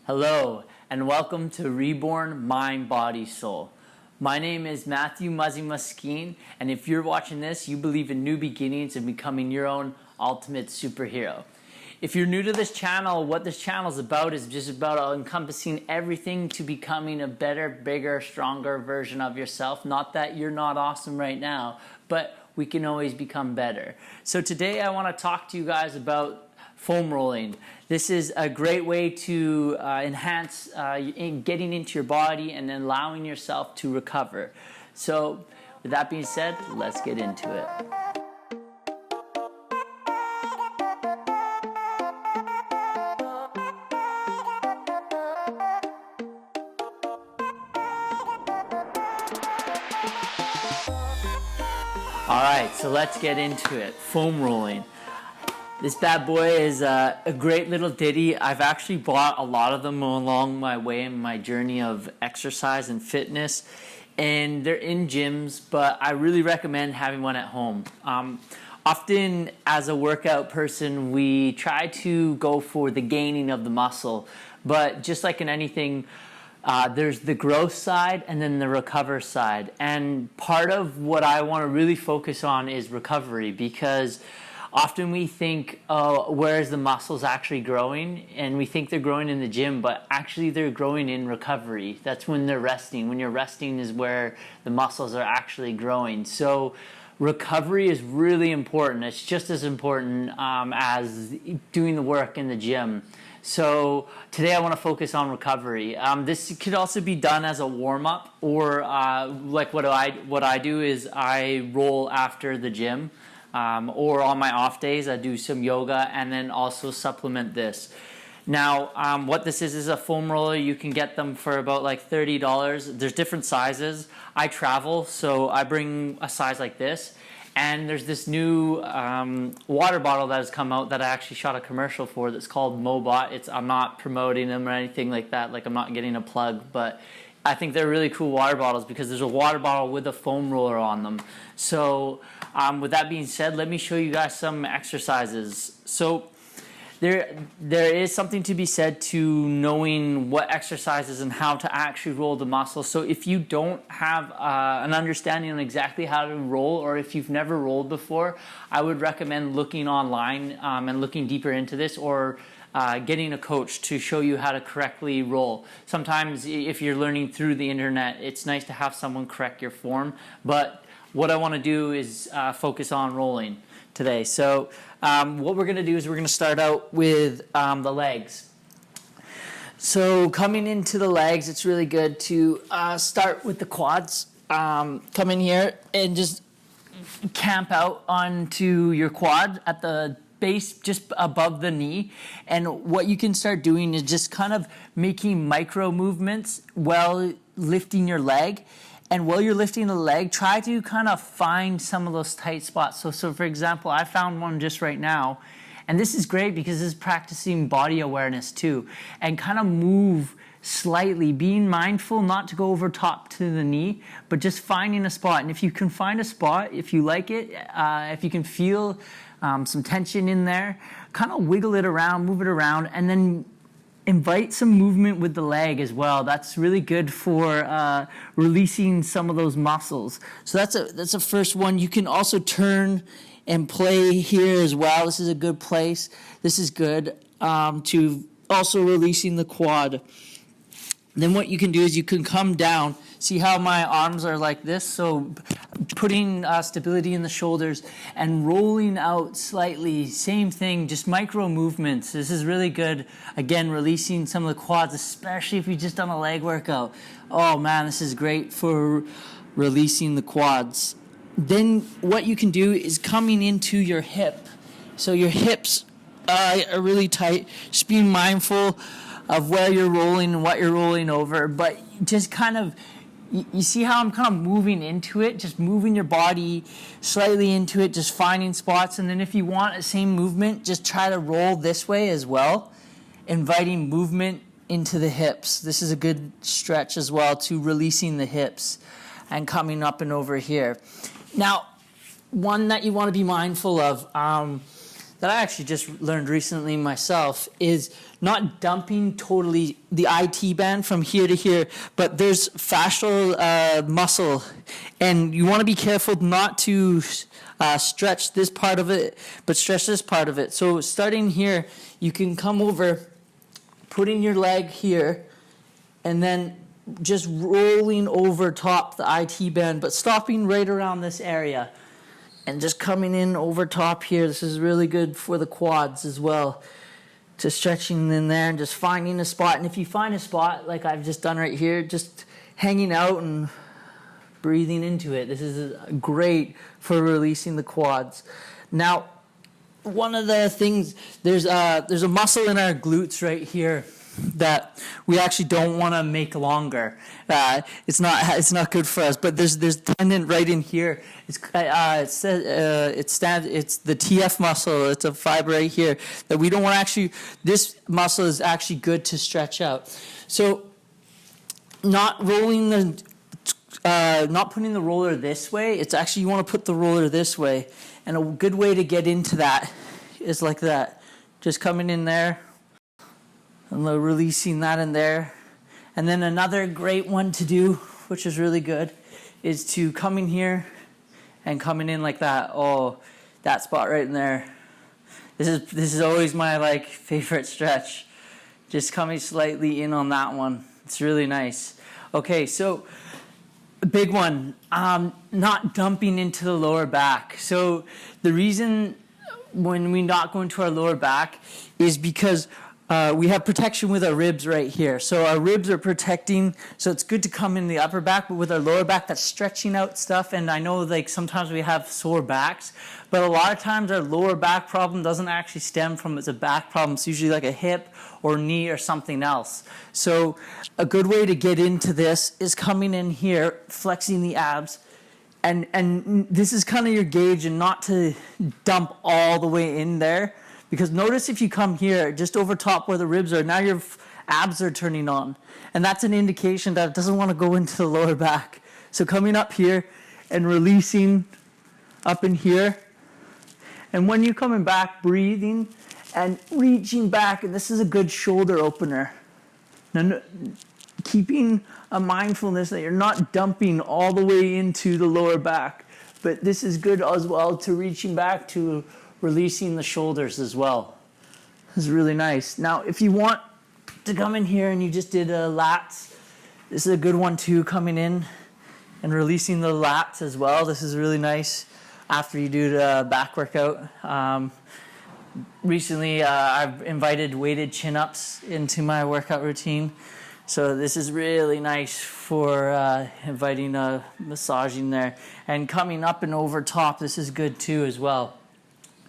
Hello, and welcome to Reborn Mind, Body, Soul. My name is Matthew Muzzy Muskeen, and if you're watching this, you believe in new beginnings and becoming your own ultimate superhero. If you're new to this channel, what this channel is about is just about encompassing everything to becoming a better, bigger, stronger version of yourself. Not that you're not awesome right now, but we can always become better. So today I want to talk to you guys about foam rolling. This is a great way to enhance getting into your body and allowing yourself to recover. So with that being said, let's get into it. All right, so let's get into it. Foam rolling. This bad boy is a great little ditty. I've actually bought a lot of them along my way in my journey of exercise and fitness, and they're in gyms, but I really recommend having one at home. Often as a workout person, we try to go for the gaining of the muscle, but just like in anything, there's the growth side and then the recover side. And part of what I want to really focus on is recovery, because often we think, oh, where is the muscles actually growing? And we think they're growing in the gym, but actually they're growing in recovery. That's when they're resting. When you're resting is where the muscles are actually growing. So recovery is really important. It's just as important as doing the work in the gym. So today I want to focus on recovery. This could also be done as a warm-up, or like what I do is I roll after the gym. Or on my off days, I do some yoga and then also supplement this. Now, what this is a foam roller. You can get them for about like $30. There's different sizes. I travel, so I bring a size like this. And there's this new water bottle that has come out that I actually shot a commercial for that's called Mobot. I'm not promoting them or anything like that. Like, I'm not getting a plug, but I think they're really cool water bottles because there's a water bottle with a foam roller on them. So with that being said, let me show you guys some exercises. So there is something to be said to knowing what exercises and how to actually roll the muscle. So if you don't have an understanding on exactly how to roll, or if you've never rolled before, I would recommend looking online and looking deeper into this, or getting a coach to show you how to correctly roll. Sometimes if you're learning through the internet, it's nice to have someone correct your form, but what I want to do is focus on rolling today. So what we're going to do is we're going to start out with the legs. So coming into the legs, it's really good to start with the quads. Come in here and just camp out onto your quad at the base, just above the knee. And what you can start doing is just kind of making micro movements while lifting your leg. And while you're lifting the leg, try to kind of find some of those tight spots. So for example, I found one just right now. And this is great because this is practicing body awareness too. And kind of move slightly, being mindful not to go over top to the knee, but just finding a spot. And if you can find a spot, if you like it, if you can feel some tension in there, kind of wiggle it around, move it around, and then invite some movement with the leg as well. That's really good for releasing some of those muscles. So that's a first one. You can also turn and play here as well. This is a good place. This is good to also releasing the quad. Then what you can do is you can come down. See how my arms are like this? So putting stability in the shoulders and rolling out slightly. Same thing, just micro movements. This is really good. Again, releasing some of the quads, especially if you've just done a leg workout. Oh man, this is great for releasing the quads. Then what you can do is coming into your hip. So your hips are really tight. Just being mindful of where you're rolling and what you're rolling over, but just kind of, you see how I'm kind of moving into it, just moving your body slightly into it, just finding spots. And then if you want the same movement, just try to roll this way as well, inviting movement into the hips. This is a good stretch as well to releasing the hips and coming up and over here. Now, one that you want to be mindful of, that I actually just learned recently myself is not dumping totally the IT band from here to here, but there's fascial muscle, and you want to be careful not to stretch this part of it, but stretch this part of it. So starting here, you can come over, putting your leg here, and then just rolling over top the IT band, but stopping right around this area. And just coming in over top here. This is really good for the quads as well. Just stretching in there and just finding a spot. And if you find a spot like I've just done right here, just hanging out and breathing into it. This is great for releasing the quads. Now, one of the things, there's a muscle in our glutes right here that we actually don't want to make longer. It's not good for us. But there's tendon right in here. It's the TF muscle. It's a fiber right here that we don't want to actually. This muscle is actually good to stretch out. So, not putting the roller this way. It's actually you want to put the roller this way, and a good way to get into that is like that. Just coming in there. And releasing that in there. And then another great one to do, which is really good, is to come in here and coming in like that. Oh, that spot right in there. This is always my favorite stretch. Just coming slightly in on that one. It's really nice. Okay, so a big one, not dumping into the lower back. So the reason when we not go into our lower back is because we have protection with our ribs right here. So our ribs are protecting, so it's good to come in the upper back, but with our lower back, that's stretching out stuff. And I know sometimes we have sore backs, but a lot of times our lower back problem doesn't actually stem from it's a back problem. It's usually like a hip or knee or something else. So a good way to get into this is coming in here, flexing the abs, and this is kind of your gauge, and not to dump all the way in there. Because notice if you come here, just over top where the ribs are, now your abs are turning on. And that's an indication that it doesn't want to go into the lower back. So coming up here and releasing up in here. And when you're coming back, breathing and reaching back. And this is a good shoulder opener. Now, keeping a mindfulness that you're not dumping all the way into the lower back. But this is good as well to reaching back to releasing the shoulders as well. This is really nice. Now, if you want to come in here and you just did lats, this is a good one too, coming in and releasing the lats as well. This is really nice after you do the back workout. Recently, I've invited weighted chin-ups into my workout routine. So this is really nice for inviting massaging there. And coming up and over top, this is good too as well,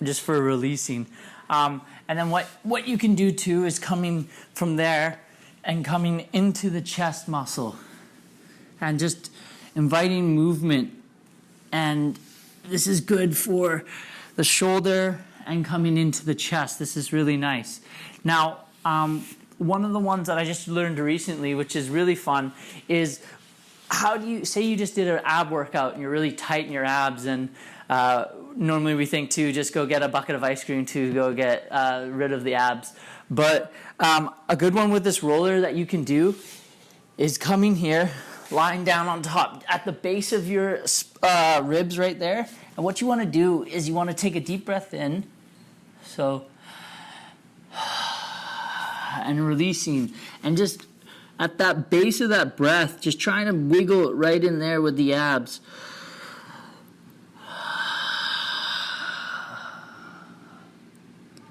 just for releasing. And then what you can do too is coming from there and coming into the chest muscle and just inviting movement. And this is good for the shoulder and coming into the chest. This is really nice. Now, one of the ones that I just learned recently, which is really fun, is how do you, say you just did an ab workout and you're really tight in your abs, and normally we think to just go get a bucket of ice cream to go get rid of the abs. But a good one with this roller that you can do is coming here, lying down on top at the base of your ribs right there. And what you want to do is you want to take a deep breath in. So, and releasing. And just at that base of that breath, just trying to wiggle it right in there with the abs.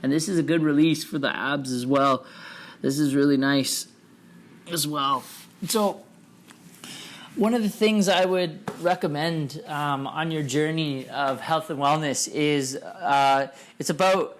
And this is a good release for the abs as well. This is really nice as well. So one of the things I would recommend on your journey of health and wellness is it's about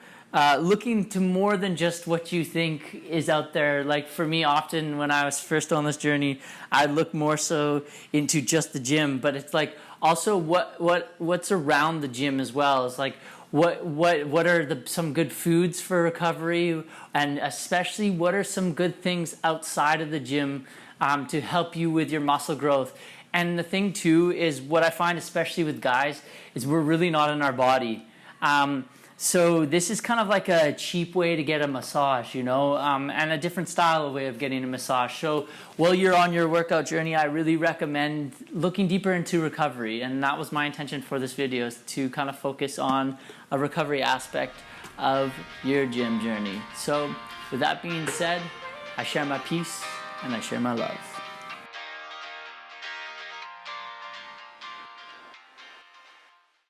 looking to more than just what you think is out there. Like for me, often when I was first on this journey, I look more so into just the gym, but it's like also what's around the gym as well. It's like what are some good foods for recovery, and especially what are some good things outside of the gym to help you with your muscle growth. And the thing too is what I find, especially with guys, is we're really not in our body. So this is kind of like a cheap way to get a massage, and a different style of way of getting a massage. So while you're on your workout journey, I really recommend looking deeper into recovery. And that was my intention for this video, is to kind of focus on a recovery aspect of your gym journey. So with that being said, I share my peace and I share my love.